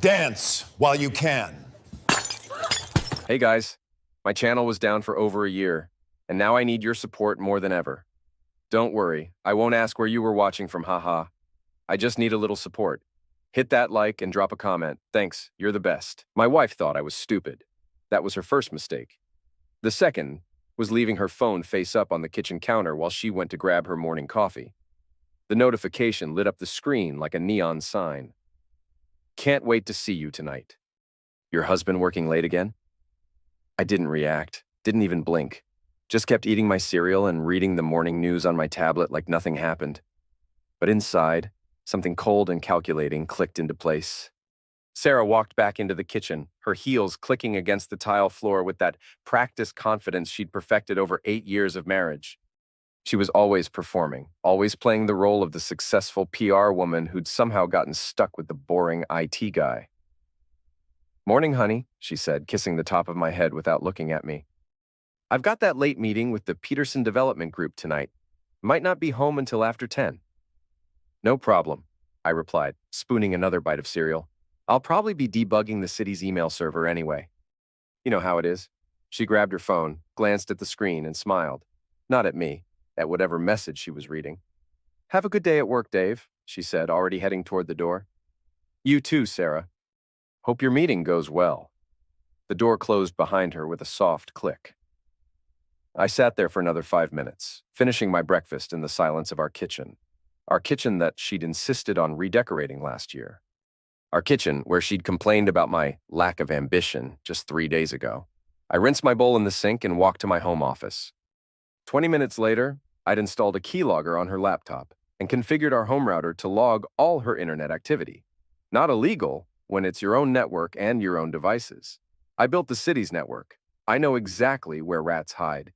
Dance while you can. Hey guys, my channel was down for over a year, and now I need your support more than ever. Don't worry, I won't ask where you were watching from, haha. I just need a little support. Hit that like and drop a comment. Thanks, you're the best. My wife thought I was stupid. That was her first mistake. The second was leaving her phone face up on the kitchen counter while she went to grab her morning coffee. The notification lit up the screen like a neon sign. Can't wait to see you tonight. Your husband working late again? I didn't react, didn't even blink. Just kept eating my cereal and reading the morning news on my tablet like nothing happened. But inside, something cold and calculating clicked into place. Sarah walked back into the kitchen, her heels clicking against the tile floor with that practiced confidence she'd perfected over 8 years of marriage. She was always performing, always playing the role of the successful PR woman who'd somehow gotten stuck with the boring IT guy. "Morning, honey," she said, kissing the top of my head without looking at me. "I've got that late meeting with the Peterson Development Group tonight. Might not be home until after 10. "No problem," I replied, spooning another bite of cereal. "I'll probably be debugging the city's email server anyway." You know how it is. She grabbed her phone, glanced at the screen, and smiled. Not at me, at whatever message she was reading. "Have a good day at work, Dave," she said, already heading toward the door. "You too, Sarah. Hope your meeting goes well." The door closed behind her with a soft click. I sat there for another 5 minutes, finishing my breakfast in the silence of our kitchen. Our kitchen that she'd insisted on redecorating last year. Our kitchen where she'd complained about my lack of ambition just 3 days ago. I rinsed my bowl in the sink and walked to my home office. 20 minutes later, I'd installed a keylogger on her laptop and configured our home router to log all her internet activity. Not illegal when it's your own network and your own devices. I built the city's network. I know exactly where rats hide.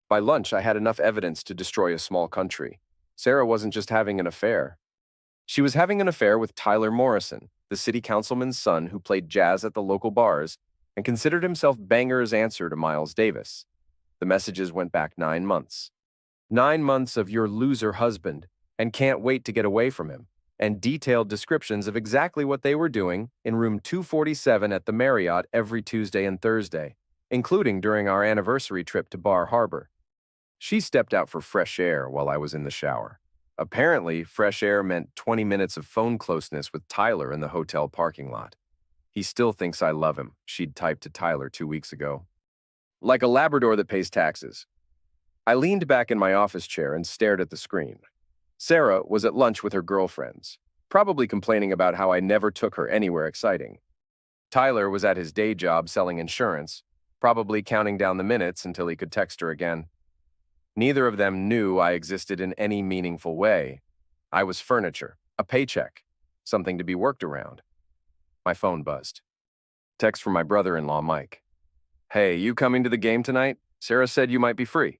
By lunch, I had enough evidence to destroy a small country. Sarah wasn't just having an affair. She was having an affair with Tyler Morrison, the city councilman's son who played jazz at the local bars and considered himself Banger's answer to Miles Davis. The messages went back 9 months. 9 months of your loser husband and can't wait to get away from him, and detailed descriptions of exactly what they were doing in room 247 at the Marriott every Tuesday and Thursday, including during our anniversary trip to Bar Harbor. She stepped out for fresh air while I was in the shower. Apparently, fresh air meant 20 minutes of phone closeness with Tyler in the hotel parking lot. "He still thinks I love him," she'd typed to Tyler 2 weeks ago. Like a Labrador that pays taxes. I leaned back in my office chair and stared at the screen. Sarah was at lunch with her girlfriends, probably complaining about how I never took her anywhere exciting. Tyler was at his day job selling insurance, probably counting down the minutes until he could text her again. Neither of them knew I existed in any meaningful way. I was furniture, a paycheck, something to be worked around. My phone buzzed. Text from my brother-in-law, Mike. "Hey, you coming to the game tonight? Sarah said you might be free."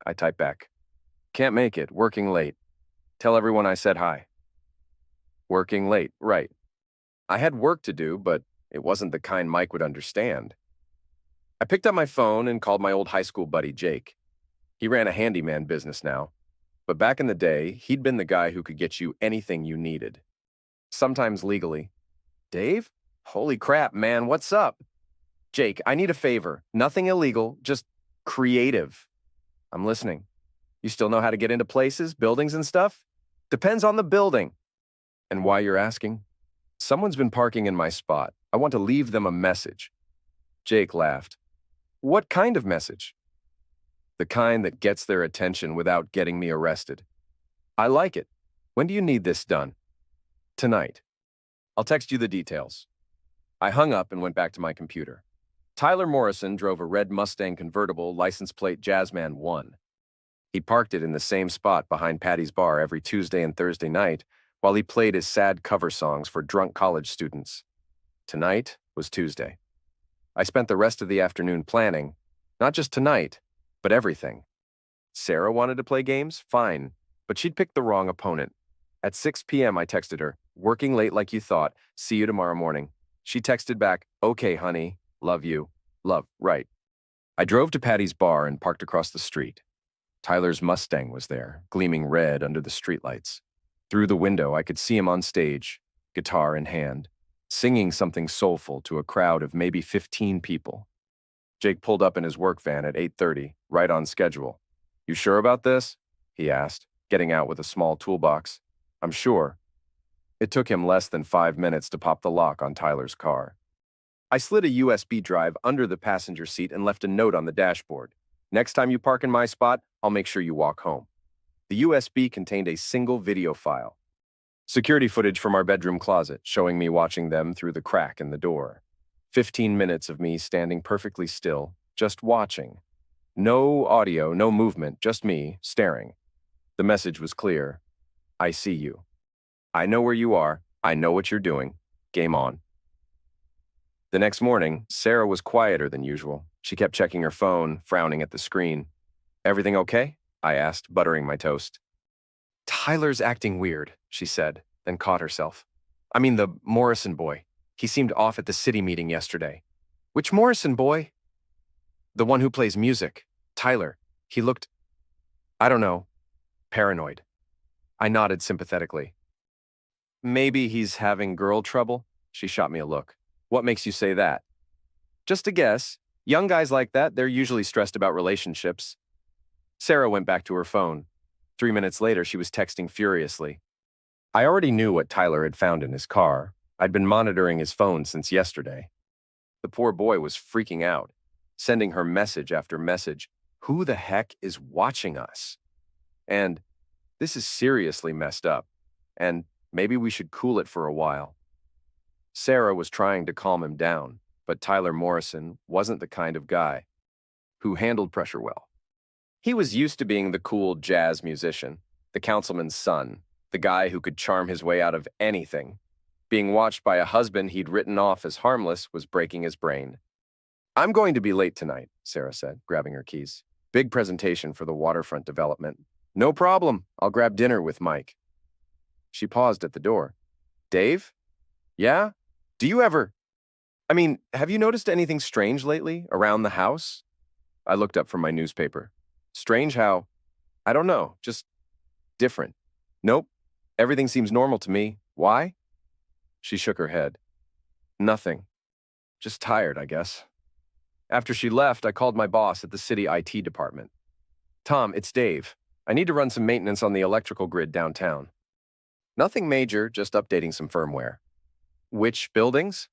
I typed back. "Can't make it, working late. Tell everyone I said hi." Working late, right. I had work to do, but it wasn't the kind Mike would understand. I picked up my phone and called my old high school buddy, Jake. He ran a handyman business now, but back in the day, he'd been the guy who could get you anything you needed. Sometimes legally. "Dave? Holy crap, man, what's up?" "Jake, I need a favor. Nothing illegal, just creative." "I'm listening. You still know how to get into places, buildings and stuff?" "Depends on the building." "And why you're asking?" "Someone's been parking in my spot. I want to leave them a message." Jake laughed. "What kind of message?" "The kind that gets their attention without getting me arrested." "I like it. When do you need this done?" "Tonight. I'll text you the details." I hung up and went back to my computer. Tyler Morrison drove a red Mustang convertible, license plate Jazzman 1. He parked it in the same spot behind Patty's Bar every Tuesday and Thursday night while he played his sad cover songs for drunk college students. Tonight was Tuesday. I spent the rest of the afternoon planning, not just tonight, but everything. Sarah wanted to play games? Fine, but she'd picked the wrong opponent. At 6 p.m. I texted her, "Working late like you thought. See you tomorrow morning." She texted back, "Okay, honey. Love you. Love, right." I drove to Patty's Bar and parked across the street. Tyler's Mustang was there, gleaming red under the streetlights. Through the window, I could see him on stage, guitar in hand. singing something soulful to a crowd of maybe 15 people. Jake pulled up in his work van at 8:30, right on schedule. "You sure about this?" he asked, getting out with a small toolbox. "I'm sure." It took him less than 5 minutes to pop the lock on Tyler's car. I slid a USB drive under the passenger seat and left a note on the dashboard. "Next time you park in my spot, I'll make sure you walk home." The USB contained a single video file. Security footage from our bedroom closet, showing me watching them through the crack in the door. 15 minutes of me standing perfectly still, just watching. No audio, no movement, just me, staring. The message was clear. "I see you. I know where you are. I know what you're doing. Game on." The next morning, Sarah was quieter than usual. She kept checking her phone, frowning at the screen. "Everything okay?" I asked, buttering my toast. "Tyler's acting weird," she said, then caught herself. "I mean the Morrison boy. He seemed off at the city meeting yesterday." "Which Morrison boy?" "The one who plays music. Tyler. He looked, I don't know, paranoid." I nodded sympathetically. "Maybe he's having girl trouble?" She shot me a look. "What makes you say that?" "Just a guess. Young guys like that, they're usually stressed about relationships." Sarah went back to her phone. 3 minutes later, she was texting furiously. I already knew what Tyler had found in his car. I'd been monitoring his phone since yesterday. The poor boy was freaking out, sending her message after message. "Who the heck is watching us?" And, "This is seriously messed up, and maybe we should cool it for a while." Sarah was trying to calm him down, but Tyler Morrison wasn't the kind of guy who handled pressure well. He was used to being the cool jazz musician, the councilman's son, the guy who could charm his way out of anything. Being watched by a husband he'd written off as harmless was breaking his brain. "I'm going to be late tonight," Sarah said, grabbing her keys. "Big presentation for the waterfront development." "No problem. I'll grab dinner with Mike." She paused at the door. "Dave? Yeah? Do you ever... have you noticed anything strange lately, around the house?" I looked up from my newspaper. "Strange how? I don't know, just different." "Nope. Everything seems normal to me. Why?" She shook her head. "Nothing. Just tired, I guess." After she left, I called my boss at the city IT department. "Tom, it's Dave. I need to run some maintenance on the electrical grid downtown." "Nothing major, just updating some firmware." "Which buildings?"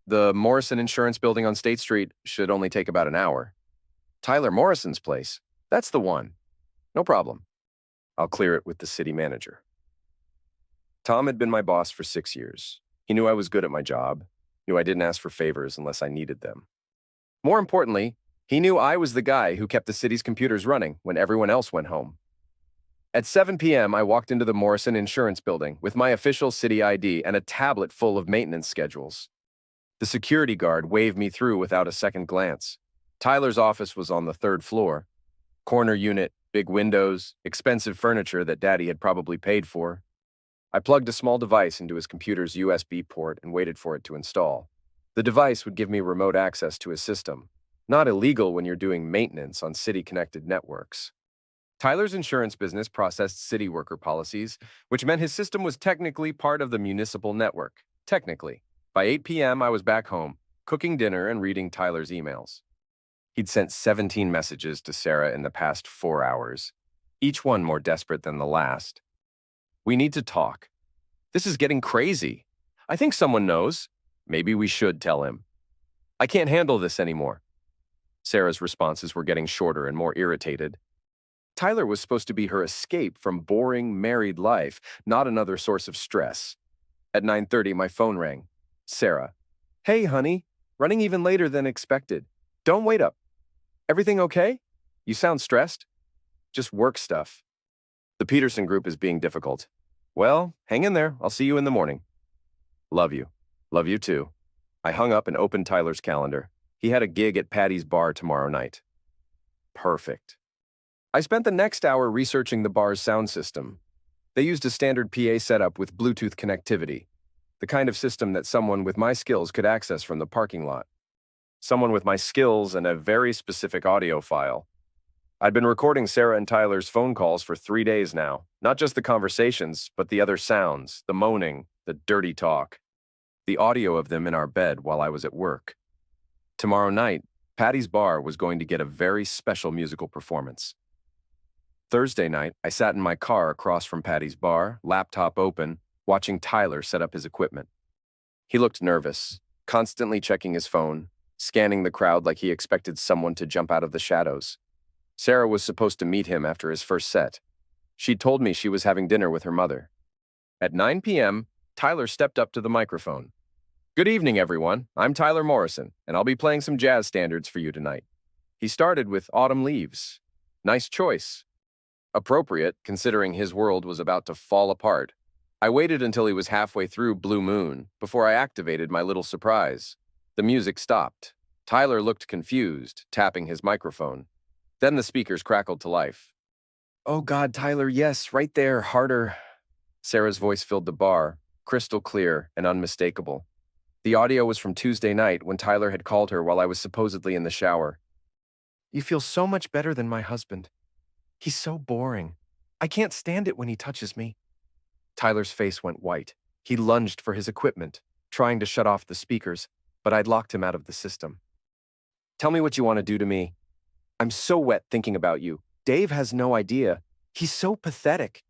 "The Morrison Insurance Building on State Street should only take about an hour." "Tyler Morrison's place? That's the one." "No problem. I'll clear it with the city manager." Tom had been my boss for 6 years. He knew I was good at my job, knew I didn't ask for favors unless I needed them. More importantly, he knew I was the guy who kept the city's computers running when everyone else went home. At 7 p.m., I walked into the Morrison Insurance Building with my official city ID and a tablet full of maintenance schedules. The security guard waved me through without a second glance. Tyler's office was on the 3rd floor. Corner unit, big windows, expensive furniture that Daddy had probably paid for. I plugged a small device into his computer's USB port and waited for it to install. The device would give me remote access to his system. Not illegal when you're doing maintenance on city-connected networks. Tyler's insurance business processed city worker policies, which meant his system was technically part of the municipal network. Technically. By 8 p.m., I was back home, cooking dinner and reading Tyler's emails. He'd sent 17 messages to Sarah in the past 4 hours, each one more desperate than the last. "We need to talk. This is getting crazy. I think someone knows. Maybe we should tell him. I can't handle this anymore." Sarah's responses were getting shorter and more irritated. Tyler was supposed to be her escape from boring married life, not another source of stress. At 9:30, my phone rang. Sarah. "Hey, honey. Running even later than expected. Don't wait up. Everything okay? You sound stressed." "Just work stuff. The Peterson Group is being difficult." "Well, hang in there. I'll see you in the morning." "Love you." "Love you too." I hung up and opened Tyler's calendar. He had a gig at Patty's Bar tomorrow night. Perfect. I spent the next hour researching the bar's sound system. They used a standard PA setup with Bluetooth connectivity, the kind of system that someone with my skills could access from the parking lot. Someone with my skills and a very specific audio file. I'd been recording Sarah and Tyler's phone calls for 3 days now. Not just the conversations, but the other sounds, the moaning, the dirty talk. the audio of them in our bed while I was at work. Tomorrow night, Patty's Bar was going to get a very special musical performance. Thursday night, I sat in my car across from Patty's Bar, laptop open, watching Tyler set up his equipment. He looked nervous, constantly checking his phone, scanning the crowd like he expected someone to jump out of the shadows. Sarah was supposed to meet him after his first set. She'd told me she was having dinner with her mother. At 9 p.m., Tyler stepped up to the microphone. "Good evening, everyone. I'm Tyler Morrison, and I'll be playing some jazz standards for you tonight." He started with Autumn Leaves. Nice choice. Appropriate, considering his world was about to fall apart. I waited until he was halfway through Blue Moon before I activated my little surprise. The music stopped. Tyler looked confused, tapping his microphone. Then the speakers crackled to life. "Oh God, Tyler, yes, right there, harder." Sarah's voice filled the bar, crystal clear and unmistakable. The audio was from Tuesday night when Tyler had called her while I was supposedly in the shower. "You feel so much better than my husband. He's so boring. I can't stand it when he touches me." Tyler's face went white. He lunged for his equipment, trying to shut off the speakers, but I'd locked him out of the system. "Tell me what you want to do to me. I'm so wet thinking about you. Dave has no idea. He's so pathetic."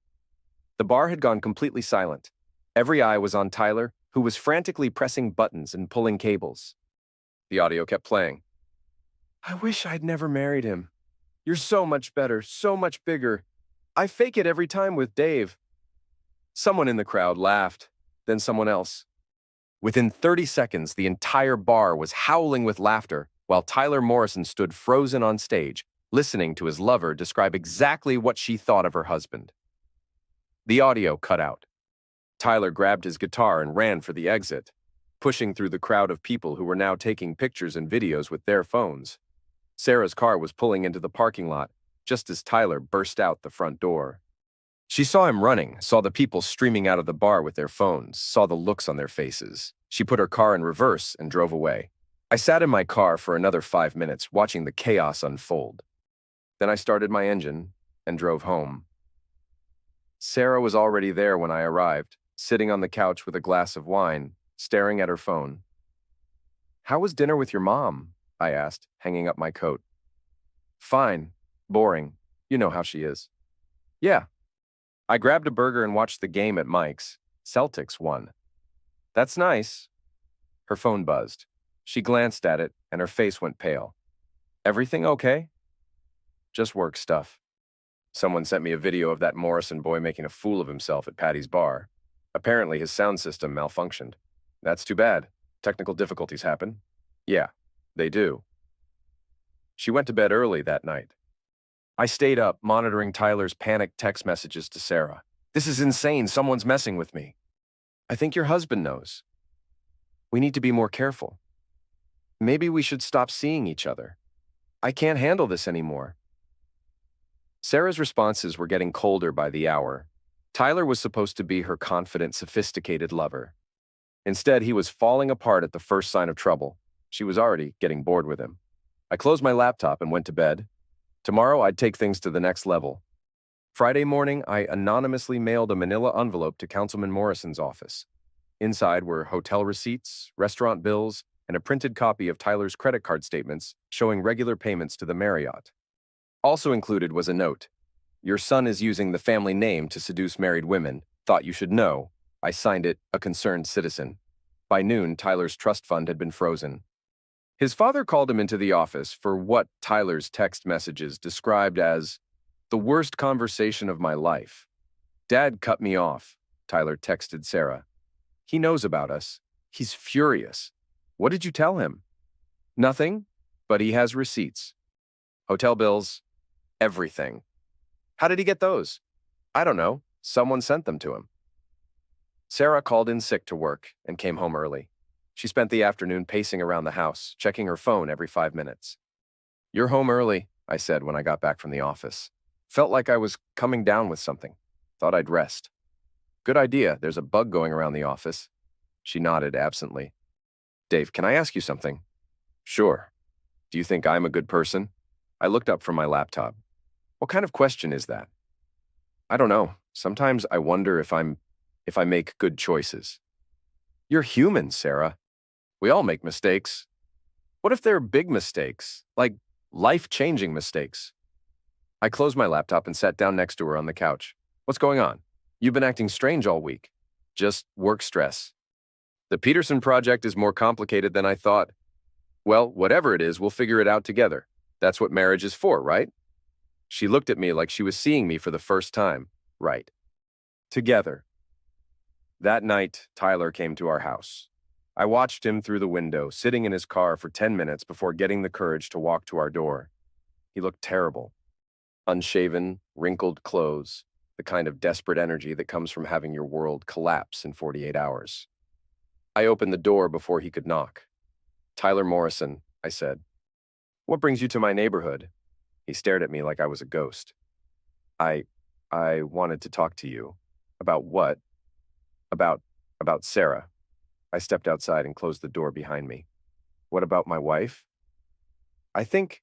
The bar had gone completely silent. Every eye was on Tyler, who was frantically pressing buttons and pulling cables. The audio kept playing. "I wish I'd never married him. You're so much better, so much bigger. I fake it every time with Dave." Someone in the crowd laughed, then someone else. Within 30 seconds, the entire bar was howling with laughter while Tyler Morrison stood frozen on stage, listening to his lover describe exactly what she thought of her husband. The audio cut out. Tyler grabbed his guitar and ran for the exit, pushing through the crowd of people who were now taking pictures and videos with their phones. Sarah's car was pulling into the parking lot just as Tyler burst out the front door. She saw him running, saw the people streaming out of the bar with their phones, saw the looks on their faces. She put her car in reverse and drove away. I sat in my car for another 5 minutes, watching the chaos unfold. Then I started my engine and drove home. Sarah was already there when I arrived, sitting on the couch with a glass of wine, staring at her phone. "How was dinner with your mom?" I asked, hanging up my coat. "Fine. Boring. You know how she is." "Yeah." I grabbed a burger and watched the game at Mike's. Celtics won. "That's nice." Her phone buzzed. She glanced at it, and her face went pale. "Everything okay?" "Just work stuff." Someone sent me a video of that Morrison boy making a fool of himself at Patty's Bar. Apparently, his sound system malfunctioned. "That's too bad. Technical difficulties happen." "Yeah, they do." She went to bed early that night. I stayed up, monitoring Tyler's panicked text messages to Sarah. "This is insane. Someone's messing with me." "I think your husband knows. We need to be more careful. Maybe we should stop seeing each other. I can't handle this anymore." Sarah's responses were getting colder by the hour. Tyler was supposed to be her confident, sophisticated lover. Instead, he was falling apart at the first sign of trouble. She was already getting bored with him. I closed my laptop and went to bed. Tomorrow, I'd take things to the next level. Friday morning, I anonymously mailed a manila envelope to Councilman Morrison's office. Inside were hotel receipts, restaurant bills, and a printed copy of Tyler's credit card statements showing regular payments to the Marriott. Also included was a note. "Your son is using the family name to seduce married women. Thought you should know." I signed it, "A Concerned Citizen." By noon, Tyler's trust fund had been frozen. His father called him into the office for what Tyler's text messages described as the worst conversation of my life. "Dad cut me off," Tyler texted Sarah. "He knows about us. He's furious." "What did you tell him?" "Nothing, but he has receipts. Hotel bills, everything." "How did he get those?" "I don't know. Someone sent them to him." Sarah called in sick to work and came home early. She spent the afternoon pacing around the house, checking her phone every 5 minutes. "You're home early," I said when I got back from the office. Felt like I was coming down with something. Thought I'd rest. "Good idea. There's a bug going around the office." She nodded absently. "Dave, can I ask you something?" "Sure. Do you think I'm a good person?" I looked up from my laptop. "What kind of question is that?" "I don't know. Sometimes I wonder if I make good choices." You're human, Sarah. We all make mistakes. What if they're big mistakes, like life-changing mistakes? I closed my laptop and sat down next to her on the couch. What's going on? You've been acting strange all week. Just work stress. The Peterson project is more complicated than I thought. Well, whatever it is, we'll figure it out together. That's what marriage is for, right? She looked at me like she was seeing me for the first time. Right. Together. That night, Tyler came to our house. I watched him through the window, sitting in his car for 10 minutes before getting the courage to walk to our door. He looked terrible. Unshaven, wrinkled clothes, the kind of desperate energy that comes from having your world collapse in 48 hours. I opened the door before he could knock. Tyler Morrison, I said. What brings you to my neighborhood? He stared at me like I was a ghost. I wanted to talk to you. About what? About Sarah. I stepped outside and closed the door behind me. What about my wife? I think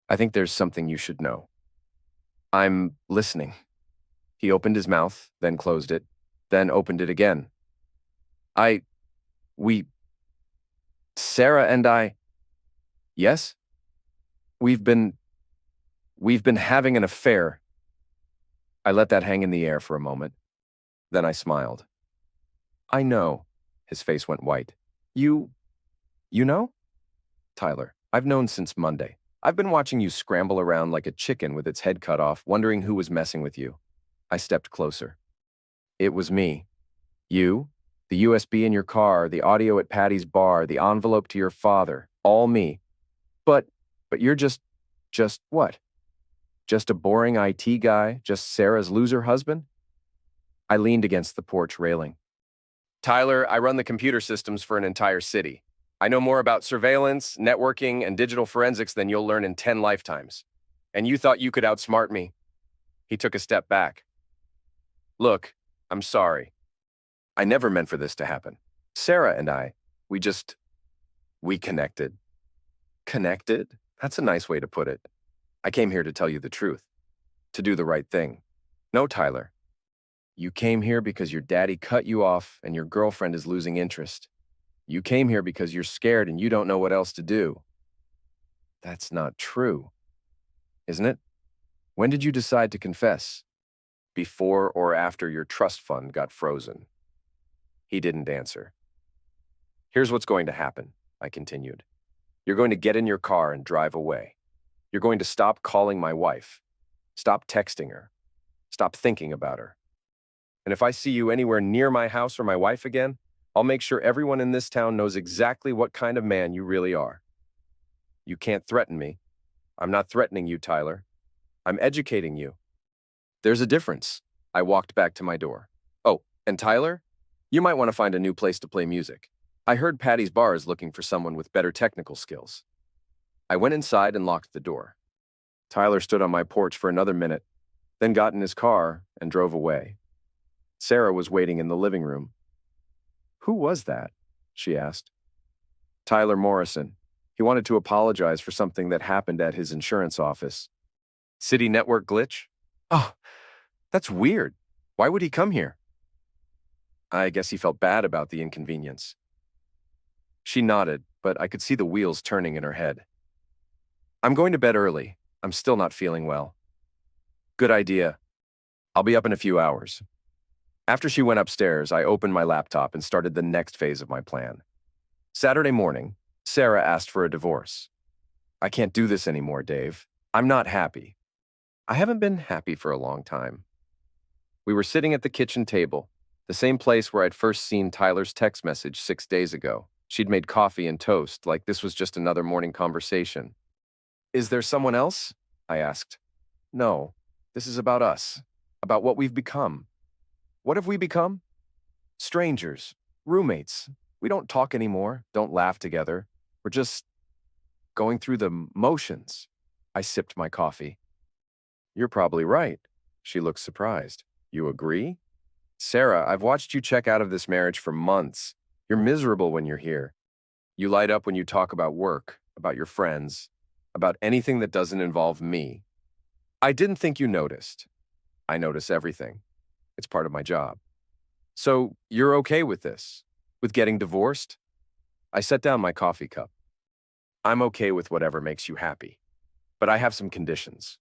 there's something you should know. I'm listening. He opened his mouth, then closed it, then opened it again. Sarah and I, yes? We've been having an affair. I let that hang in the air for a moment. Then I smiled. I know. His face went white. You know? Tyler, I've known since Monday. I've been watching you scramble around like a chicken with its head cut off, wondering who was messing with you. I stepped closer. It was me. You, the USB in your car, the audio at Patty's bar, the envelope to your father, all me. But you're just what? Just a boring IT guy, just Sarah's loser husband? I leaned against the porch railing. Tyler, I run the computer systems for an entire city. I know more about surveillance, networking, and digital forensics than you'll learn in 10 lifetimes. And you thought you could outsmart me. He took a step back. Look, I'm sorry. I never meant for this to happen. Sarah and I, we connected. Connected? That's a nice way to put it. I came here to tell you the truth. To do the right thing. No, Tyler. You came here because your daddy cut you off and your girlfriend is losing interest. You came here because you're scared and you don't know what else to do. That's not true, isn't it? When did you decide to confess? Before or after your trust fund got frozen? He didn't answer. Here's what's going to happen, I continued. You're going to get in your car and drive away. You're going to stop calling my wife. Stop texting her. Stop thinking about her. And if I see you anywhere near my house or my wife again, I'll make sure everyone in this town knows exactly what kind of man you really are. You can't threaten me. I'm not threatening you, Tyler. I'm educating you. There's a difference. I walked back to my door. Oh, and Tyler, you might want to find a new place to play music. I heard Patty's Bar is looking for someone with better technical skills. I went inside and locked the door. Tyler stood on my porch for another minute, then got in his car and drove away. Sarah was waiting in the living room. Who was that? She asked. Tyler Morrison. He wanted to apologize for something that happened at his insurance office. City network glitch? Oh, that's weird. Why would he come here? I guess he felt bad about the inconvenience. She nodded, but I could see the wheels turning in her head. I'm going to bed early. I'm still not feeling well. Good idea. I'll be up in a few hours. After she went upstairs, I opened my laptop and started the next phase of my plan. Saturday morning, Sarah asked for a divorce. I can't do this anymore, Dave. I'm not happy. I haven't been happy for a long time. We were sitting at the kitchen table, the same place where I'd first seen Tyler's text message 6 days ago. She'd made coffee and toast, like this was just another morning conversation. Is there someone else? I asked. No, this is about us, about what we've become. What have we become? Strangers, roommates. We don't talk anymore, don't laugh together. We're just going through the motions. I sipped my coffee. You're probably right. She looked surprised. You agree? Sarah, I've watched you check out of this marriage for months. You're miserable when you're here. You light up when you talk about work, about your friends, about anything that doesn't involve me. I didn't think you noticed. I notice everything. It's part of my job. So you're okay with this? With getting divorced? I set down my coffee cup. I'm okay with whatever makes you happy. But I have some conditions.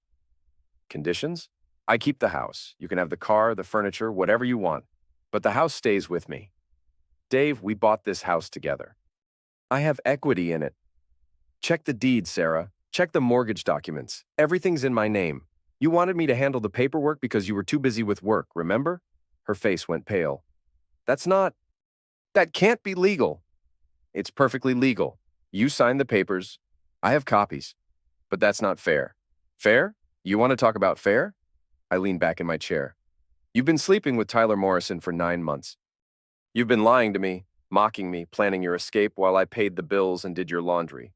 Conditions? I keep the house. You can have the car, the furniture, whatever you want. But the house stays with me. Dave, we bought this house together. I have equity in it. Check the deed, Sarah. Check the mortgage documents. Everything's in my name. You wanted me to handle the paperwork because you were too busy with work, remember? Her face went pale. That can't be legal. It's perfectly legal. You signed the papers. I have copies. But that's not fair. Fair? You want to talk about fair? I leaned back in my chair. You've been sleeping with Tyler Morrison for 9 months. You've been lying to me, mocking me, planning your escape while I paid the bills and did your laundry.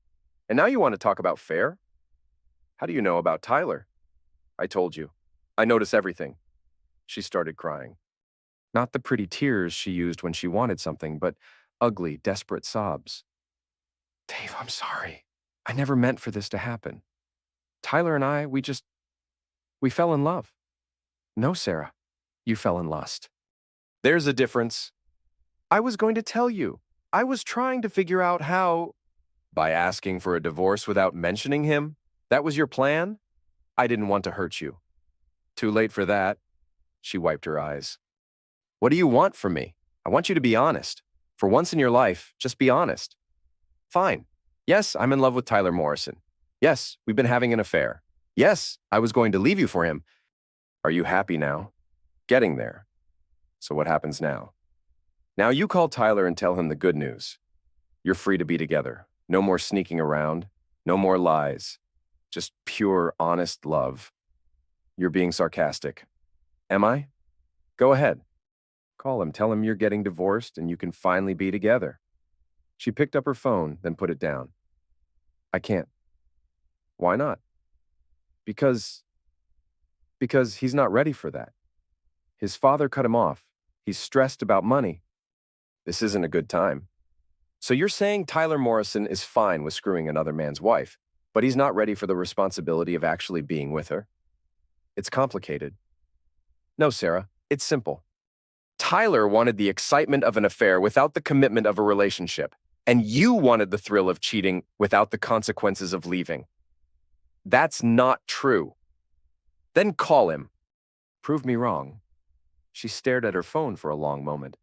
And now you want to talk about fair? How do you know about Tyler? I told you. I notice everything. She started crying. Not the pretty tears she used when she wanted something, but ugly, desperate sobs. Dave, I'm sorry. I never meant for this to happen. Tyler and I, we fell in love. No, Sarah, you fell in lust. There's a difference. I was going to tell you. I was trying to figure out how. By asking for a divorce without mentioning him? That was your plan? I didn't want to hurt you. Too late for that. She wiped her eyes. What do you want from me? I want you to be honest. For once in your life, just be honest. Fine. Yes, I'm in love with Tyler Morrison. Yes, we've been having an affair. Yes, I was going to leave you for him. Are you happy now? Getting there. So what happens now? Now you call Tyler and tell him the good news. You're free to be together. No more sneaking around. No more lies. Just pure, honest love. You're being sarcastic. Am I? Go ahead. Call him. Tell him you're getting divorced and you can finally be together. She picked up her phone, then put it down. I can't. Why not? Because he's not ready for that. His father cut him off. He's stressed about money. This isn't a good time. So you're saying Tyler Morrison is fine with screwing another man's wife, but he's not ready for the responsibility of actually being with her? It's complicated. No, Sarah, it's simple. Tyler wanted the excitement of an affair without the commitment of a relationship, and you wanted the thrill of cheating without the consequences of leaving. That's not true. Then call him. Prove me wrong. She stared at her phone for a long moment.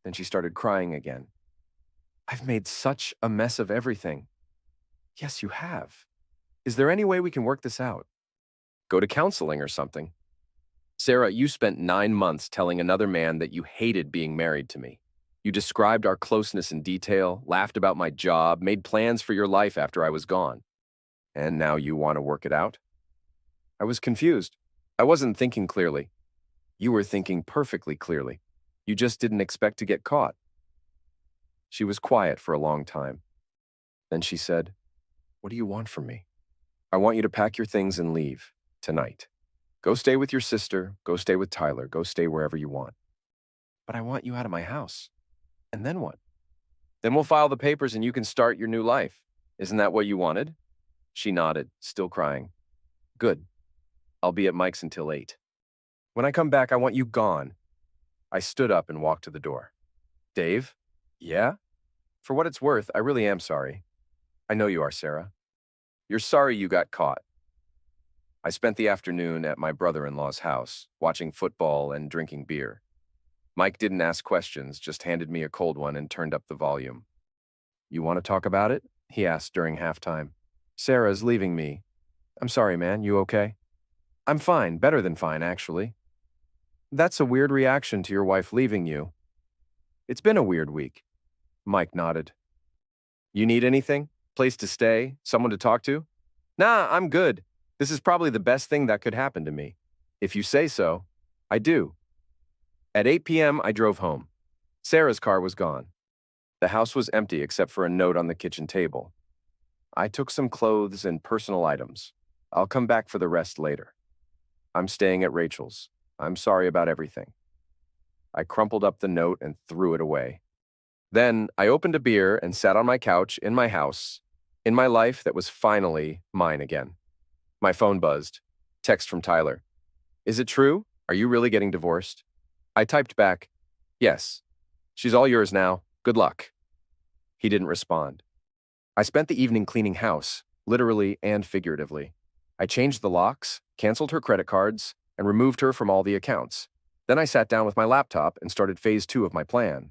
Then she started crying again. I've made such a mess of everything. Yes, you have. Is there any way we can work this out? Go to counseling or something. Sarah, you spent 9 months telling another man that you hated being married to me. You described our closeness in detail, laughed about my job, made plans for your life after I was gone. And now you want to work it out? I was confused. I wasn't thinking clearly. You were thinking perfectly clearly. You just didn't expect to get caught. She was quiet for a long time. Then she said, What do you want from me? I want you to pack your things and leave tonight. Go stay with your sister. Go stay with Tyler. Go stay wherever you want. But I want you out of my house. And then what? Then we'll file the papers and you can start your new life. Isn't that what you wanted? She nodded, still crying. Good. I'll be at Mike's until 8. When I come back, I want you gone. I stood up and walked to the door. Dave? Yeah? For what it's worth, I really am sorry. I know you are, Sarah. You're sorry you got caught. I spent the afternoon at my brother-in-law's house, watching football and drinking beer. Mike didn't ask questions, just handed me a cold one and turned up the volume. You want to talk about it? He asked during halftime. Sarah's leaving me. I'm sorry, man. You okay? I'm fine. Better than fine, actually. That's a weird reaction to your wife leaving you. It's been a weird week. Mike nodded. You need anything? Place to stay? Someone to talk to? Nah, I'm good. This is probably the best thing that could happen to me. If you say so, I do. At 8 p.m., I drove home. Sarah's car was gone. The house was empty except for a note on the kitchen table. I took some clothes and personal items. I'll come back for the rest later. I'm staying at Rachel's. I'm sorry about everything. I crumpled up the note and threw it away. Then I opened a beer and sat on my couch in my house, in my life that was finally mine again. My phone buzzed. Text from Tyler. Is it true? Are you really getting divorced? I typed back, yes. She's all yours now. Good luck. He didn't respond. I spent the evening cleaning house, literally and figuratively. I changed the locks, canceled her credit cards, and removed her from all the accounts. Then I sat down with my laptop and started phase 2 of my plan.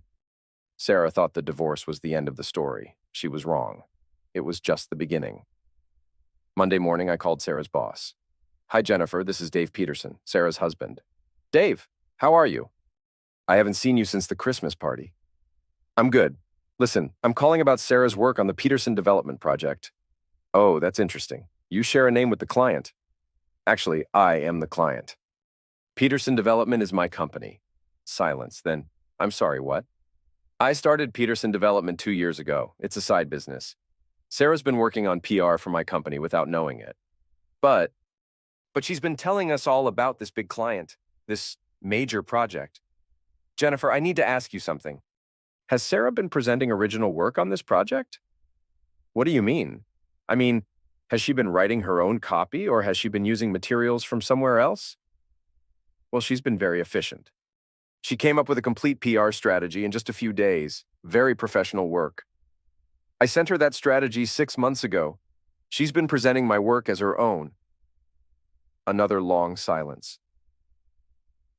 Sarah thought the divorce was the end of the story. She was wrong. It was just the beginning. Monday morning, I called Sarah's boss. Hi, Jennifer. This is Dave Peterson, Sarah's husband. Dave, how are you? I haven't seen you since the Christmas party. I'm good. Listen, I'm calling about Sarah's work on the Peterson Development Project. Oh, that's interesting. You share a name with the client. Actually, I am the client. Peterson Development is my company. Silence. Then, I'm sorry, what? I started Peterson Development 2 years ago. It's a side business. Sarah's been working on PR for my company without knowing it. But she's been telling us all about this big client, this major project. Jennifer, I need to ask you something. Has Sarah been presenting original work on this project? What do you mean? I mean, has she been writing her own copy or has she been using materials from somewhere else? Well, she's been very efficient. She came up with a complete PR strategy in just a few days. Very professional work. I sent her that strategy 6 months ago. She's been presenting my work as her own. Another long silence.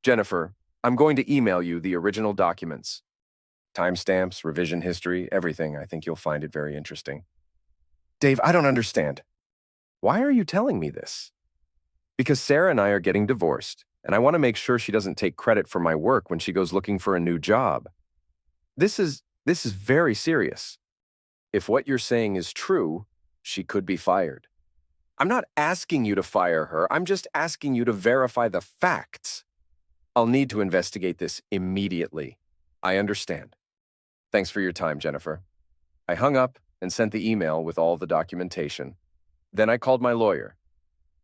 Jennifer, I'm going to email you the original documents. Timestamps, revision history, everything. I think you'll find it very interesting. Dave, I don't understand. Why are you telling me this? Because Sarah and I are getting divorced, and I want to make sure she doesn't take credit for my work when she goes looking for a new job. This is very serious. If what you're saying is true, she could be fired. I'm not asking you to fire her. I'm just asking you to verify the facts. I'll need to investigate this immediately. I understand. Thanks for your time, Jennifer. I hung up and sent the email with all the documentation. Then I called my lawyer.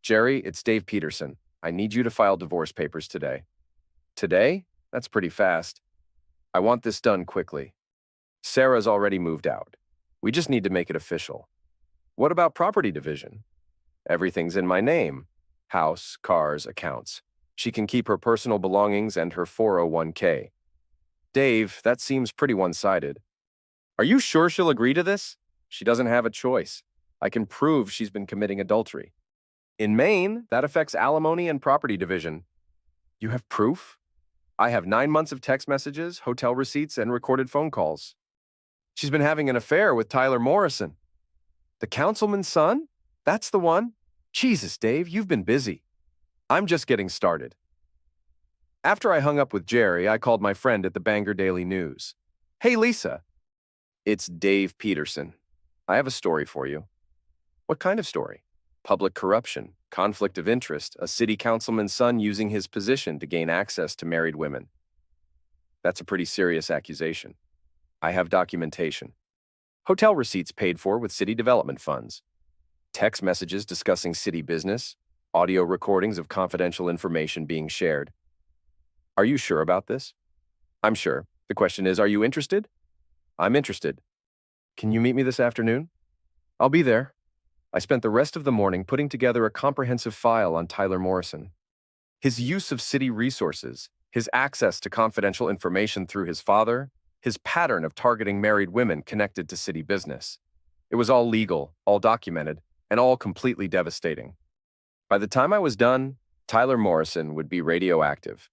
Jerry, it's Dave Peterson. I need you to file divorce papers today. Today? That's pretty fast. I want this done quickly. Sarah's already moved out. We just need to make it official. What about property division? Everything's in my name. House, cars, accounts. She can keep her personal belongings and her 401k. Dave, that seems pretty one-sided. Are you sure she'll agree to this? She doesn't have a choice. I can prove she's been committing adultery. In Maine, that affects alimony and property division. You have proof? I have 9 months of text messages, hotel receipts, and recorded phone calls. She's been having an affair with Tyler Morrison. The councilman's son? That's the one? Jesus, Dave, you've been busy. I'm just getting started. After I hung up with Jerry, I called my friend at the Bangor Daily News. Hey, Lisa. It's Dave Peterson. I have a story for you. What kind of story? Public corruption, conflict of interest, a city councilman's son using his position to gain access to married women. That's a pretty serious accusation. I have documentation. Hotel receipts paid for with city development funds. Text messages discussing city business. Audio recordings of confidential information being shared. Are you sure about this? I'm sure. The question is, are you interested? I'm interested. Can you meet me this afternoon? I'll be there. I spent the rest of the morning putting together a comprehensive file on Tyler Morrison. His use of city resources, his access to confidential information through his father, his pattern of targeting married women connected to city business. It was all legal, all documented, and all completely devastating. By the time I was done, Tyler Morrison would be radioactive.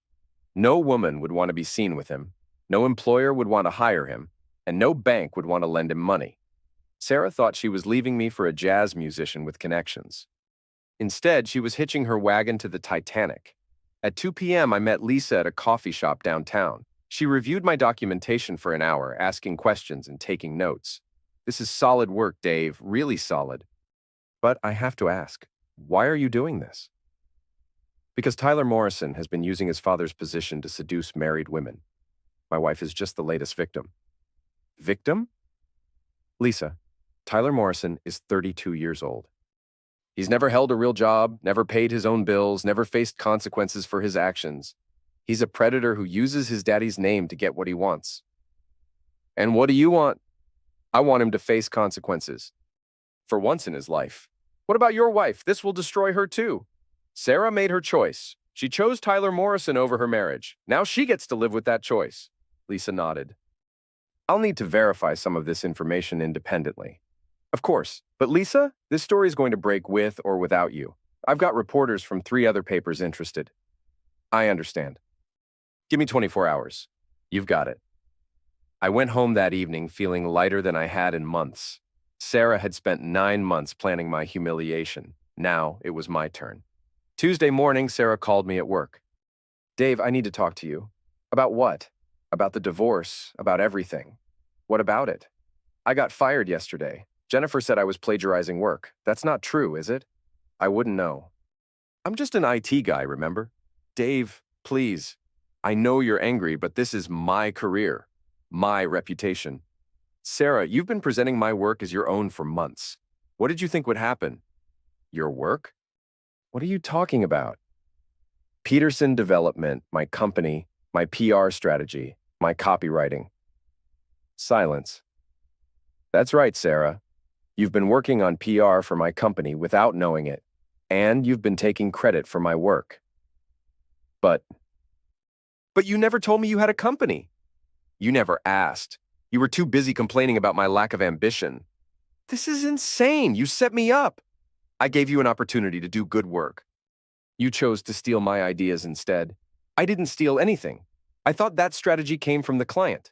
No woman would want to be seen with him, no employer would want to hire him, and no bank would want to lend him money. Sarah thought she was leaving me for a jazz musician with connections. Instead, she was hitching her wagon to the Titanic. At 2 p.m., I met Lisa at a coffee shop downtown. She reviewed my documentation for an hour, asking questions and taking notes. This is solid work, Dave, really solid. But I have to ask, why are you doing this? Because Tyler Morrison has been using his father's position to seduce married women. My wife is just the latest victim. Victim? Lisa, Tyler Morrison is 32 years old. He's never held a real job, never paid his own bills, never faced consequences for his actions. He's a predator who uses his daddy's name to get what he wants. And what do you want? I want him to face consequences. For once in his life. What about your wife? This will destroy her too. Sarah made her choice. She chose Tyler Morrison over her marriage. Now she gets to live with that choice. Lisa nodded. I'll need to verify some of this information independently. Of course, but Lisa, this story is going to break with or without you. I've got reporters from 3 other papers interested. I understand. Give me 24 hours. You've got it. I went home that evening feeling lighter than I had in months. Sarah had spent 9 months planning my humiliation. Now it was my turn. Tuesday morning, Sarah called me at work. Dave, I need to talk to you. About what? About the divorce, about everything. What about it? I got fired yesterday. Jennifer said I was plagiarizing work. That's not true, is it? I wouldn't know. I'm just an IT guy, remember? Dave, please. I know you're angry, but this is my career, my reputation. Sarah, you've been presenting my work as your own for months. What did you think would happen? Your work? What are you talking about? Peterson Development, my company, my PR strategy, my copywriting. Silence. That's right, Sarah. You've been working on PR for my company without knowing it, and you've been taking credit for my work. But you never told me you had a company. You never asked. You were too busy complaining about my lack of ambition. This is insane. You set me up. I gave you an opportunity to do good work. You chose to steal my ideas instead. I didn't steal anything. I thought that strategy came from the client.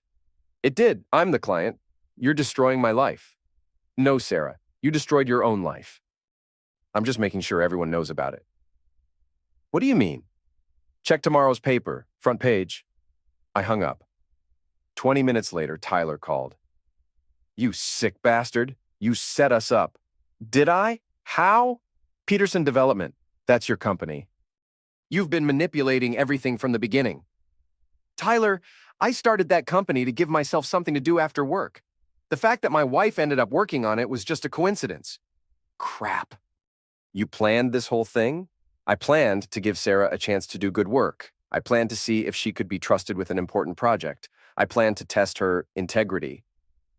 It did. I'm the client. You're destroying my life. No, Sarah. You destroyed your own life. I'm just making sure everyone knows about it. What do you mean? Check tomorrow's paper, front page. I hung up. 20 minutes later, Tyler called. You sick bastard. You set us up. Did I? How? Peterson Development. That's your company. You've been manipulating everything from the beginning. Tyler, I started that company to give myself something to do after work. The fact that my wife ended up working on it was just a coincidence. Crap. You planned this whole thing? I planned to give Sarah a chance to do good work. I planned to see if she could be trusted with an important project. I planned to test her integrity.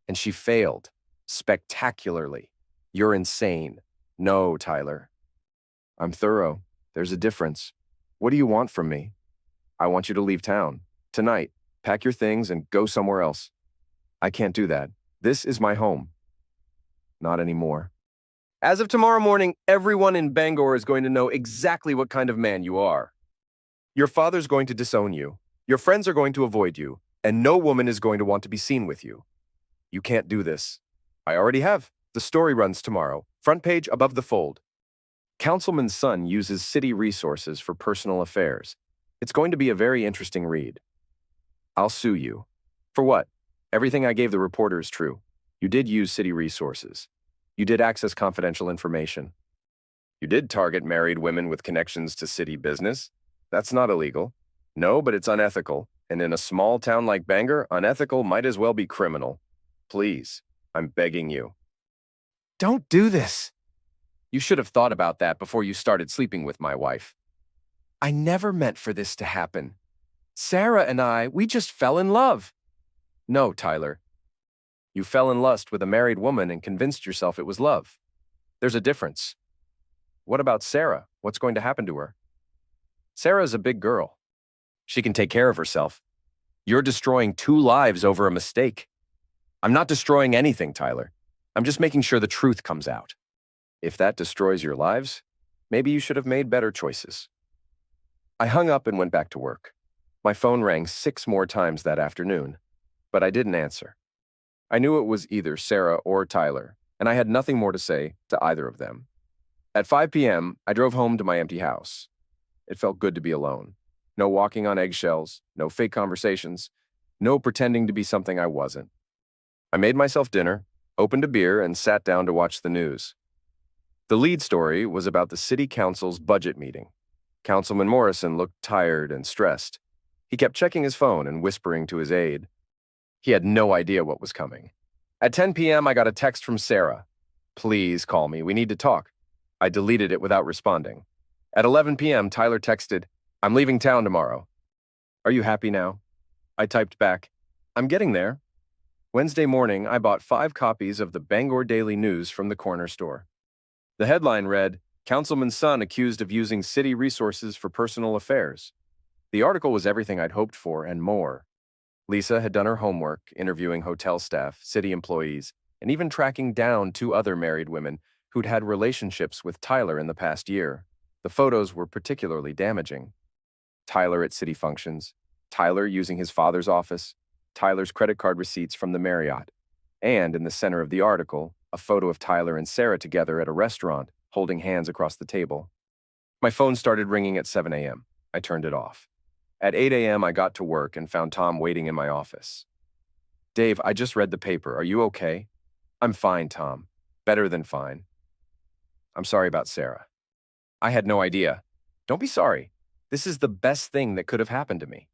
And she failed. Spectacularly. You're insane. No, Tyler. I'm thorough. There's a difference. What do you want from me? I want you to leave town. Tonight. Pack your things and go somewhere else. I can't do that. This is my home. Not anymore. As of tomorrow morning, everyone in Bangor is going to know exactly what kind of man you are. Your father's going to disown you. Your friends are going to avoid you. And no woman is going to want to be seen with you. You can't do this. I already have. The story runs tomorrow. Front page above the fold. Councilman's son uses city resources for personal affairs. It's going to be a very interesting read. I'll sue you. For what? Everything I gave the reporter is true. You did use city resources. You did access confidential information. You did target married women with connections to city business. That's not illegal. No, but it's unethical. And in a small town like Bangor, unethical might as well be criminal. Please, I'm begging you. Don't do this. You should have thought about that before you started sleeping with my wife. I never meant for this to happen. Sarah and I, we just fell in love. No, Tyler. You fell in lust with a married woman and convinced yourself it was love. There's a difference. What about Sarah? What's going to happen to her? Sarah's a big girl. She can take care of herself. You're destroying 2 lives over a mistake. I'm not destroying anything, Tyler. I'm just making sure the truth comes out. If that destroys your lives, maybe you should have made better choices. I hung up and went back to work. My phone rang 6 more times that afternoon, but I didn't answer. I knew it was either Sarah or Tyler, and I had nothing more to say to either of them. At 5 p.m., I drove home to my empty house. It felt good to be alone. No walking on eggshells, no fake conversations, no pretending to be something I wasn't. I made myself dinner, opened a beer, and sat down to watch the news. The lead story was about the city council's budget meeting. Councilman Morrison looked tired and stressed. He kept checking his phone and whispering to his aide. He had no idea what was coming. At 10 p.m., I got a text from Sarah. Please call me. We need to talk. I deleted it without responding. At 11 p.m., Tyler texted, I'm leaving town tomorrow. Are you happy now? I typed back, I'm getting there. Wednesday morning, I bought 5 copies of the Bangor Daily News from the corner store. The headline read, Councilman's son accused of using city resources for personal affairs. The article was everything I'd hoped for and more. Lisa had done her homework, interviewing hotel staff, city employees, and even tracking down two other married women who'd had relationships with Tyler in the past year. The photos were particularly damaging. Tyler at city functions, Tyler using his father's office, Tyler's credit card receipts from the Marriott, and in the center of the article, a photo of Tyler and Sarah together at a restaurant, holding hands across the table. My phone started ringing at 7 a.m. I turned it off. At 8 a.m., I got to work and found Tom waiting in my office. Dave, I just read the paper. Are you okay? I'm fine, Tom. Better than fine. I'm sorry about Sarah. I had no idea. Don't be sorry. This is the best thing that could have happened to me.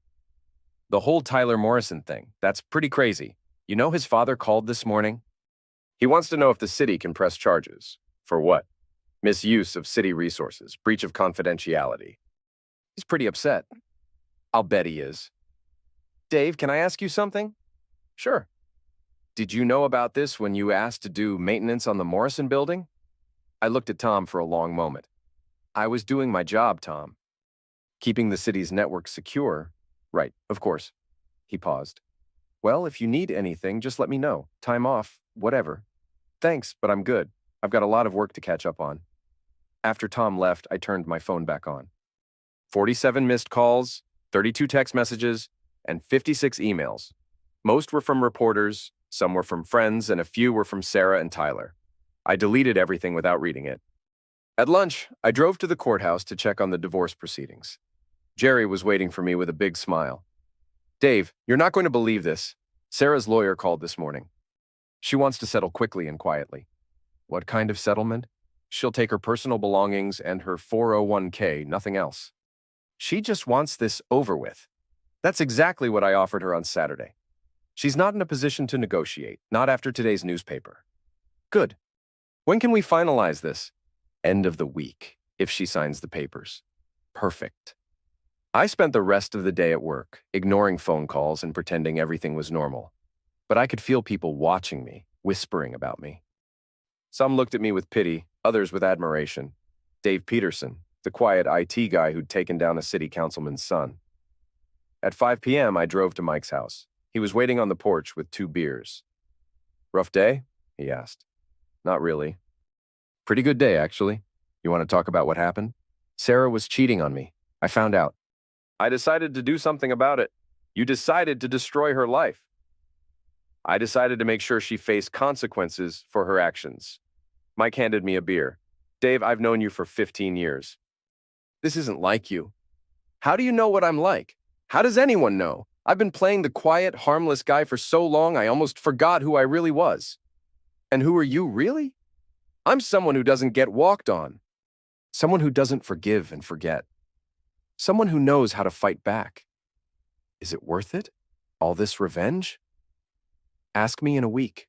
The whole Tyler Morrison thing, that's pretty crazy. You know his father called this morning? He wants to know if the city can press charges. For what? Misuse of city resources, breach of confidentiality. He's pretty upset. I'll bet he is. Dave, can I ask you something? Sure. Did you know about this when you asked to do maintenance on the Morrison building? I looked at Tom for a long moment. I was doing my job, Tom. Keeping the city's network secure. Right, of course. He paused. Well, if you need anything, just let me know. Time off, whatever. Thanks, but I'm good. I've got a lot of work to catch up on. After Tom left, I turned my phone back on. 47 missed calls, 32 text messages, and 56 emails. Most were from reporters, some were from friends, and a few were from Sarah and Tyler. I deleted everything without reading it. At lunch, I drove to the courthouse to check on the divorce proceedings. Jerry was waiting for me with a big smile. Dave, you're not going to believe this. Sarah's lawyer called this morning. She wants to settle quickly and quietly. What kind of settlement? She'll take her personal belongings and her 401k, nothing else. She just wants this over with. That's exactly what I offered her on Saturday. She's not in a position to negotiate, not after today's newspaper. Good. When can we finalize this? End of the week, if she signs the papers. Perfect. I spent the rest of the day at work, ignoring phone calls and pretending everything was normal. But I could feel people watching me, whispering about me. Some looked at me with pity, others with admiration. Dave Peterson, the quiet IT guy who'd taken down a city councilman's son. At 5 p.m., I drove to Mike's house. He was waiting on the porch with 2 beers. Rough day? He asked. Not really. Pretty good day, actually. You want to talk about what happened? Sarah was cheating on me. I found out. I decided to do something about it. You decided to destroy her life. I decided to make sure she faced consequences for her actions. Mike handed me a beer. Dave, I've known you for 15 years. This isn't like you. How do you know what I'm like? How does anyone know? I've been playing the quiet, harmless guy for so long I almost forgot who I really was. And who are you, really? I'm someone who doesn't get walked on. Someone who doesn't forgive and forget. Someone who knows how to fight back. Is it worth it? All this revenge? Ask me in a week.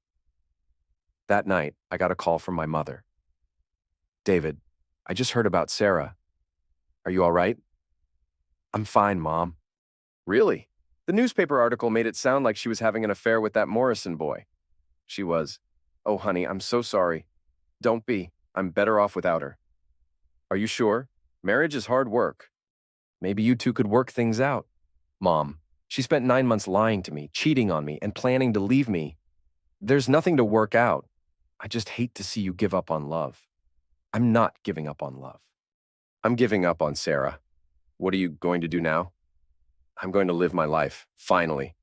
That night, I got a call from my mother. David, I just heard about Sarah. Are you all right? I'm fine, Mom. Really? The newspaper article made it sound like she was having an affair with that Morrison boy. She was. Oh, honey, I'm so sorry. Don't be. I'm better off without her. Are you sure? Marriage is hard work. Maybe you two could work things out. Mom, she spent 9 months lying to me, cheating on me, and planning to leave me. There's nothing to work out. I just hate to see you give up on love. I'm not giving up on love. I'm giving up on Sarah. What are you going to do now? I'm going to live my life, finally.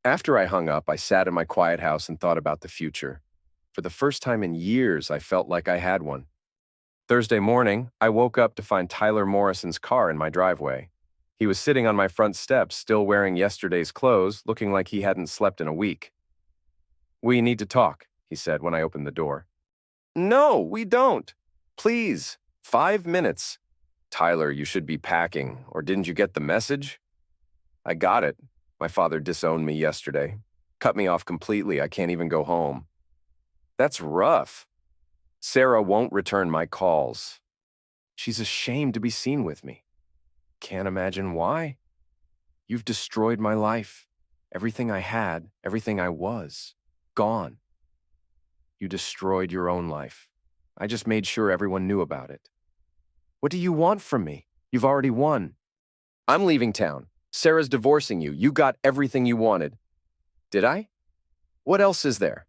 After I hung up, I sat in my quiet house and thought about the future. For the first time in years, I felt like I had one. Thursday morning, I woke up to find Tyler Morrison's car in my driveway. He was sitting on my front steps, still wearing yesterday's clothes, looking like he hadn't slept in a week. We need to talk, he said when I opened the door. No, we don't. Please, 5 minutes. Tyler, you should be packing, or didn't you get the message? I got it. My father disowned me yesterday. Cut me off completely. I can't even go home. That's rough. Sarah won't return my calls. She's ashamed to be seen with me. Can't imagine why. You've destroyed my life. Everything I had, everything I was, gone. You destroyed your own life. I just made sure everyone knew about it. What do you want from me? You've already won. I'm leaving town. Sarah's divorcing you. You got everything you wanted. Did I? What else is there?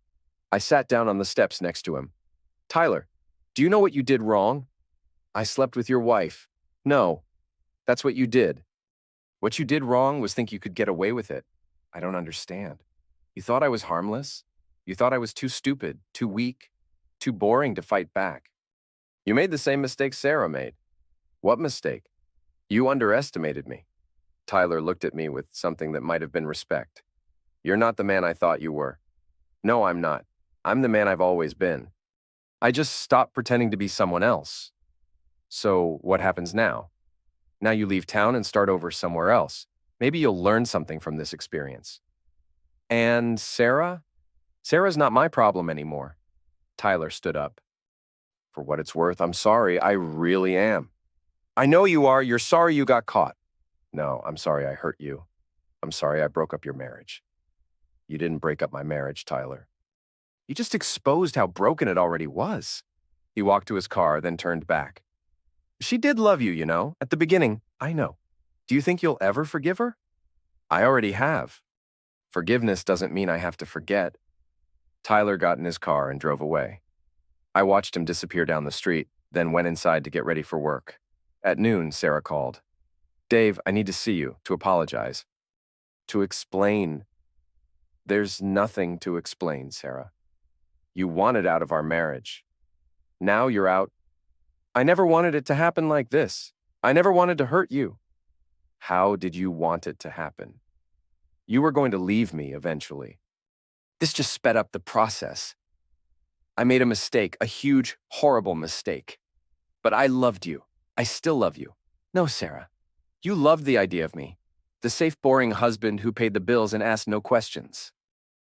I sat down on the steps next to him. Tyler, do you know what you did wrong? I slept with your wife. No, that's what you did. What you did wrong was think you could get away with it. I don't understand. You thought I was harmless? You thought I was too stupid, too weak, too boring to fight back. You made the same mistake Sarah made. What mistake? You underestimated me. Tyler looked at me with something that might have been respect. You're not the man I thought you were. No, I'm not. I'm the man I've always been. I just stopped pretending to be someone else. So what happens now? Now you leave town and start over somewhere else. Maybe you'll learn something from this experience. And Sarah? Sarah's not my problem anymore. Tyler stood up. For what it's worth, I'm sorry. I really am. I know you are. You're sorry you got caught. No, I'm sorry I hurt you. I'm sorry I broke up your marriage. You didn't break up my marriage, Tyler. You just exposed how broken it already was. He walked to his car, then turned back. She did love you, you know, at the beginning. I know. Do you think you'll ever forgive her? I already have. Forgiveness doesn't mean I have to forget. Tyler got in his car and drove away. I watched him disappear down the street, then went inside to get ready for work. At noon, Sarah called. Dave, I need to see you, to apologize. To explain. There's nothing to explain, Sarah. You wanted out of our marriage. Now you're out. I never wanted it to happen like this. I never wanted to hurt you. How did you want it to happen? You were going to leave me eventually. This just sped up the process. I made a mistake, a huge, horrible mistake. But I loved you. I still love you. No, Sarah. You loved the idea of me. The safe, boring husband who paid the bills and asked no questions.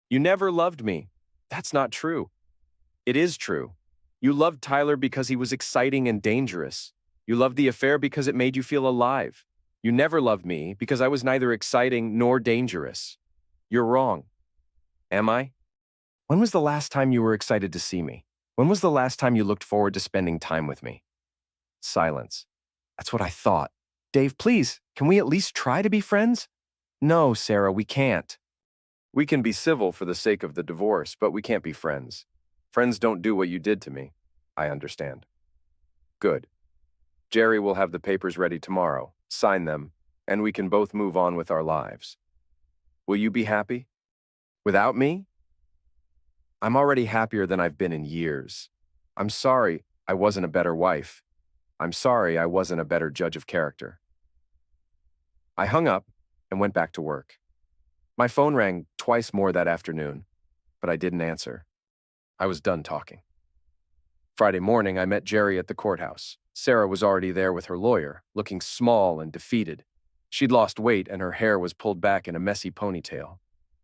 You never loved me. That's not true. It is true. You loved Tyler because he was exciting and dangerous. You loved the affair because it made you feel alive. You never loved me because I was neither exciting nor dangerous. You're wrong. Am I? When was the last time you were excited to see me? When was the last time you looked forward to spending time with me? Silence. That's what I thought. Dave, please, can we at least try to be friends? No, Sarah, we can't. We can be civil for the sake of the divorce, but we can't be friends. Friends don't do what you did to me. I understand. Good. Jerry will have the papers ready tomorrow. Sign them, and we can both move on with our lives. Will you be happy? Without me? I'm already happier than I've been in years. I'm sorry I wasn't a better wife. I'm sorry I wasn't a better judge of character. I hung up and went back to work. My phone rang twice more that afternoon, but I didn't answer. I was done talking. Friday morning, I met Jerry at the courthouse. Sarah was already there with her lawyer, looking small and defeated. She'd lost weight and her hair was pulled back in a messy ponytail.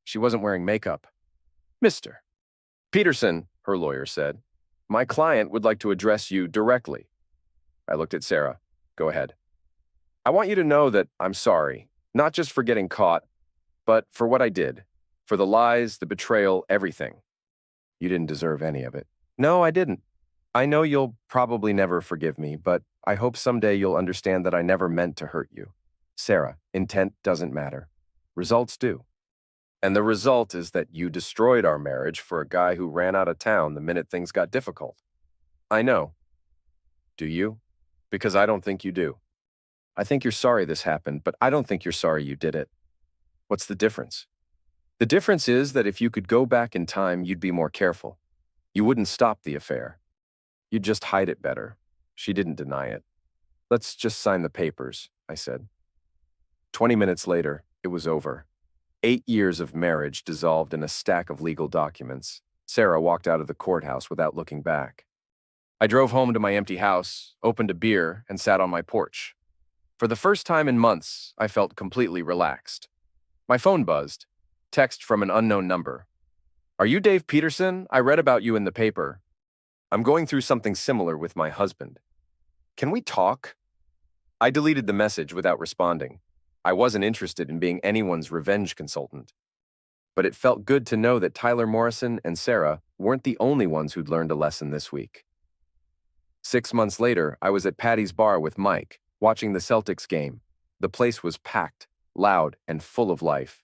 She wasn't wearing makeup. Mr. Peterson, her lawyer said, my client would like to address you directly. I looked at Sarah. Go ahead. I want you to know that I'm sorry, not just for getting caught, but for what I did, for the lies, the betrayal, everything. You didn't deserve any of it. No, I didn't. I know you'll probably never forgive me, but I hope someday you'll understand that I never meant to hurt you. Sarah, intent doesn't matter. Results do. And the result is that you destroyed our marriage for a guy who ran out of town the minute things got difficult. I know. Do you? Because I don't think you do. I think you're sorry this happened, but I don't think you're sorry you did it. What's the difference? The difference is that if you could go back in time, you'd be more careful. You wouldn't stop the affair. You'd just hide it better. She didn't deny it. Let's just sign the papers, I said. 20 minutes later, it was over. 8 years of marriage dissolved in a stack of legal documents. Sarah walked out of the courthouse without looking back. I drove home to my empty house, opened a beer, and sat on my porch. For the first time in months, I felt completely relaxed. My phone buzzed. Text from an unknown number. Are you Dave Peterson? I read about you in the paper. I'm going through something similar with my husband. Can we talk? I deleted the message without responding. I wasn't interested in being anyone's revenge consultant. But it felt good to know that Tyler Morrison and Sarah weren't the only ones who'd learned a lesson this week. 6 months later, I was at Patty's bar with Mike, watching the Celtics game. The place was packed. loud and full of life.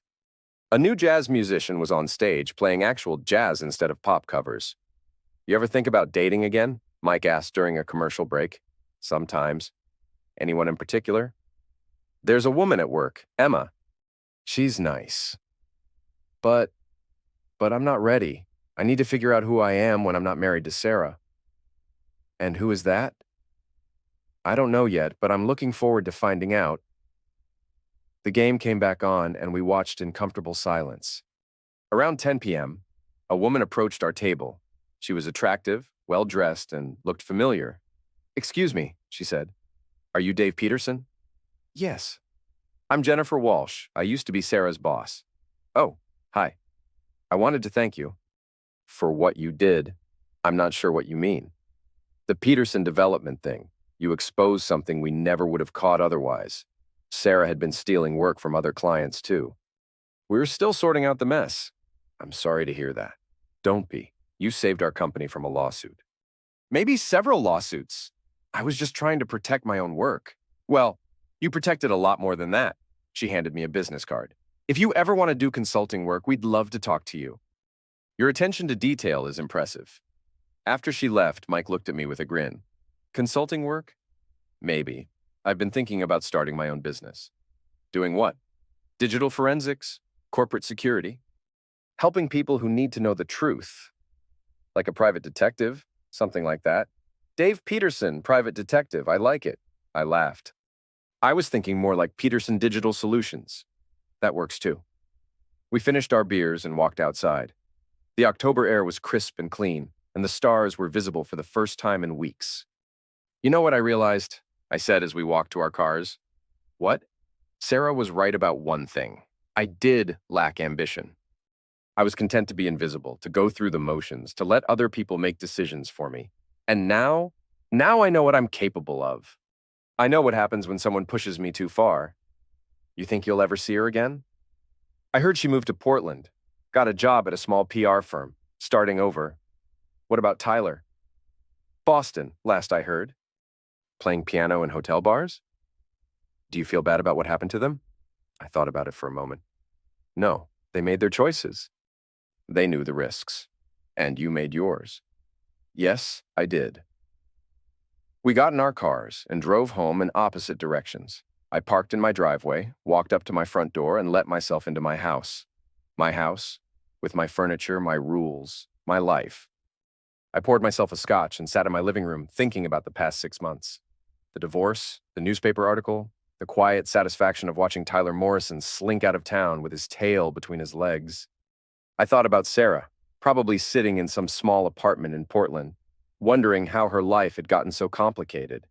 A new jazz musician was on stage playing actual jazz instead of pop covers. You ever think about dating again? Mike asked during a commercial break. Sometimes. Anyone in particular? There's a woman at work, Emma. She's nice. But I'm not ready. I need to figure out who I am when I'm not married to Sarah. And who is that? I don't know yet, but I'm looking forward to finding out. The game came back on, and we watched in comfortable silence. Around 10 p.m., a woman approached our table. She was attractive, well-dressed, and looked familiar. "Excuse me," she said. "Are you Dave Peterson?" "Yes." "I'm Jennifer Walsh. I used to be Sarah's boss." "Oh, hi. I wanted to thank you." "For what you did." "I'm not sure what you mean." "The Peterson development thing. You exposed something we never would have caught otherwise. Sarah had been stealing work from other clients, too. We were still sorting out the mess." "I'm sorry to hear that." "Don't be. You saved our company from a lawsuit." "Maybe several lawsuits. I was just trying to protect my own work." "Well, you protected a lot more than that." She handed me a business card. "If you ever want to do consulting work, we'd love to talk to you. Your attention to detail is impressive." After she left, Mike looked at me with a grin. "Consulting work? Maybe. I've been thinking about starting my own business." "Doing what?" "Digital forensics, corporate security, helping people who need to know the truth. Like a private detective, something like that." "Dave Peterson, private detective. I like it." I laughed. "I was thinking more like Peterson Digital Solutions." "That works too." We finished our beers and walked outside. The October air was crisp and clean, and the stars were visible for the first time in weeks. "You know what I realized?" I said as we walked to our cars. "What?" Sarah was right about one thing. I did lack ambition. I was content to be invisible, to go through the motions, to let other people make decisions for me. And now I know what I'm capable of. I know what happens when someone pushes me too far. "You think you'll ever see her again?" "I heard she moved to Portland, got a job at a small PR firm, starting over." "What about Tyler?" "Boston, last I heard." "Playing piano in hotel bars?" "Do you feel bad about what happened to them?" I thought about it for a moment. "No, they made their choices. They knew the risks. And you made yours." "Yes, I did." We got in our cars and drove home in opposite directions. I parked in my driveway, walked up to my front door, and let myself into my house. My house, with my furniture, my rules, my life. I poured myself a scotch and sat in my living room thinking about the past 6 months. The divorce, the newspaper article, the quiet satisfaction of watching Tyler Morrison slink out of town with his tail between his legs. I thought about Sarah, probably sitting in some small apartment in Portland, wondering how her life had gotten so complicated.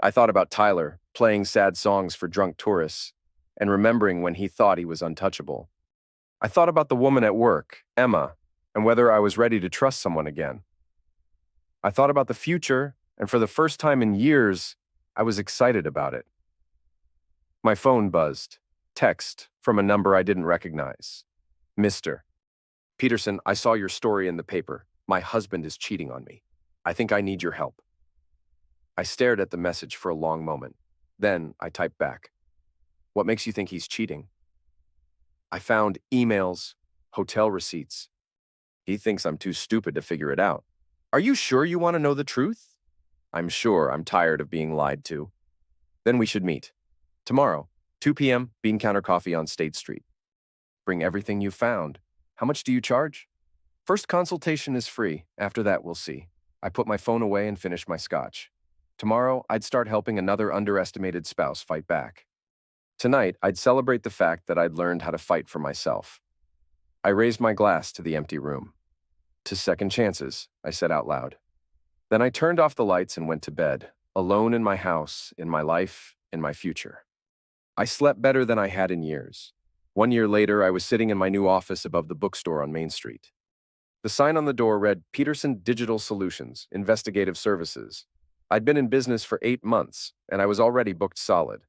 I thought about Tyler, playing sad songs for drunk tourists, and remembering when he thought he was untouchable. I thought about the woman at work, Emma, and whether I was ready to trust someone again. I thought about the future, and for the first time in years, I was excited about it. My phone buzzed. Text from a number I didn't recognize. "Mr. Peterson, I saw your story in the paper. My husband is cheating on me. I think I need your help." I stared at the message for a long moment. Then I typed back. "What makes you think he's cheating?" I found emails, hotel receipts. He thinks I'm too stupid to figure it out. "Are you sure you want to know the truth?" "I'm sure. I'm tired of being lied to." "Then we should meet. Tomorrow, 2 p.m., Bean Counter Coffee on State Street. Bring everything you found. How much do you charge?" "First consultation is free. After that, we'll see." I put my phone away and finished my scotch. Tomorrow, I'd start helping another underestimated spouse fight back. Tonight, I'd celebrate the fact that I'd learned how to fight for myself. I raised my glass to the empty room. "To second chances," I said out loud. Then I turned off the lights and went to bed, alone in my house, in my life, in my future. I slept better than I had in years. 1 year later, I was sitting in my new office above the bookstore on Main Street. The sign on the door read Peterson Digital Solutions, Investigative Services. I'd been in business for 8 months, and I was already booked solid.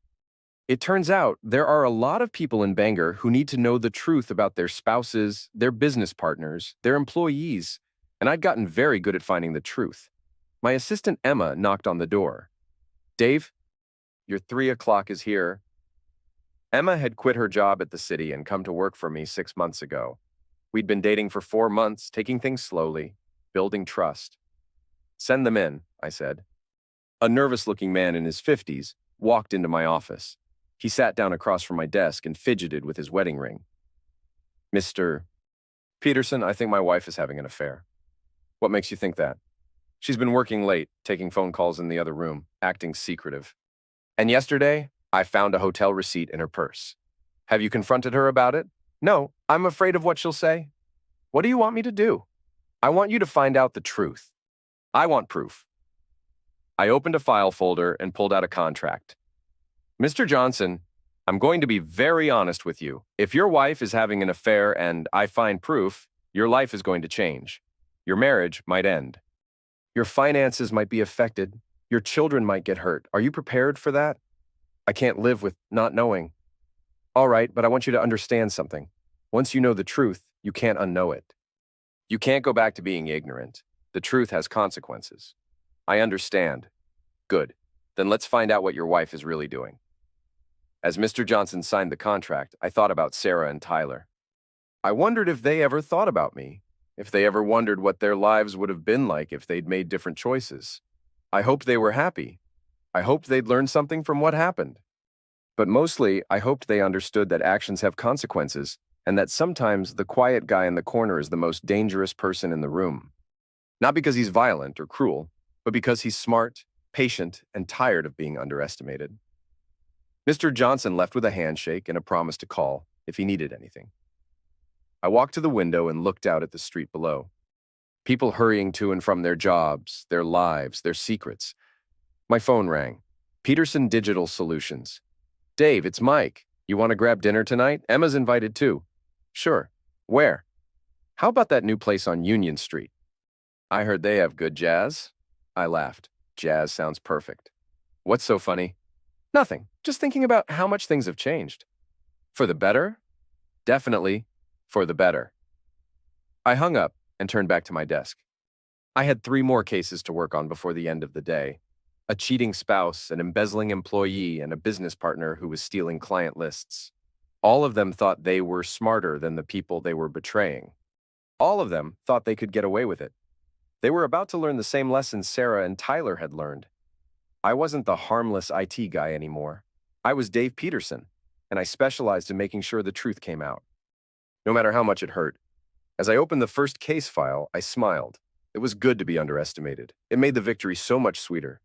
It turns out there are a lot of people in Bangor who need to know the truth about their spouses, their business partners, their employees, and I'd gotten very good at finding the truth. My assistant Emma knocked on the door. "Dave, your 3 o'clock is here." Emma had quit her job at the city and come to work for me 6 months ago. We'd been dating for 4 months, taking things slowly, building trust. Send them in, I said. A nervous-looking man in his 50s walked into my office. He sat down across from my desk and fidgeted with his wedding ring. Mr. Peterson, I think my wife is having an affair. What makes you think that? She's been working late, taking phone calls in the other room, acting secretive. And yesterday, I found a hotel receipt in her purse. Have you confronted her about it? No, I'm afraid of what she'll say. What do you want me to do? I want you to find out the truth. I want proof. I opened a file folder and pulled out a contract. Mr. Johnson, I'm going to be very honest with you. If your wife is having an affair and I find proof, your life is going to change. Your marriage might end. Your finances might be affected. Your children might get hurt. Are you prepared for that? I can't live with not knowing. All right, but I want you to understand something. Once you know the truth, you can't unknow it. You can't go back to being ignorant. The truth has consequences. I understand. Good. Then let's find out what your wife is really doing. As Mr. Johnson signed the contract, I thought about Sarah and Tyler. I wondered if they ever thought about me, if they ever wondered what their lives would have been like if they'd made different choices. I hoped they were happy. I hoped they'd learned something from what happened. But mostly, I hoped they understood that actions have consequences and that sometimes the quiet guy in the corner is the most dangerous person in the room. Not because he's violent or cruel, but because he's smart, patient, and tired of being underestimated. Mr. Johnson left with a handshake and a promise to call if he needed anything. I walked to the window and looked out at the street below. People hurrying to and from their jobs, their lives, their secrets. My phone rang. Peterson Digital Solutions. Dave, it's Mike. You want to grab dinner tonight? Emma's invited too. Sure. Where? How about that new place on Union Street? I heard they have good jazz. I laughed. Jazz sounds perfect. What's so funny? Nothing. Just thinking about how much things have changed. For the better? Definitely for the better. I hung up and turned back to my desk. I had 3 more cases to work on before the end of the day. A cheating spouse, an embezzling employee, and a business partner who was stealing client lists. All of them thought they were smarter than the people they were betraying. All of them thought they could get away with it. They were about to learn the same lessons Sarah and Tyler had learned. I wasn't the harmless IT guy anymore. I was Dave Peterson, and I specialized in making sure the truth came out. No matter how much it hurt. As I opened the first case file, I smiled. It was good to be underestimated. It made the victory so much sweeter.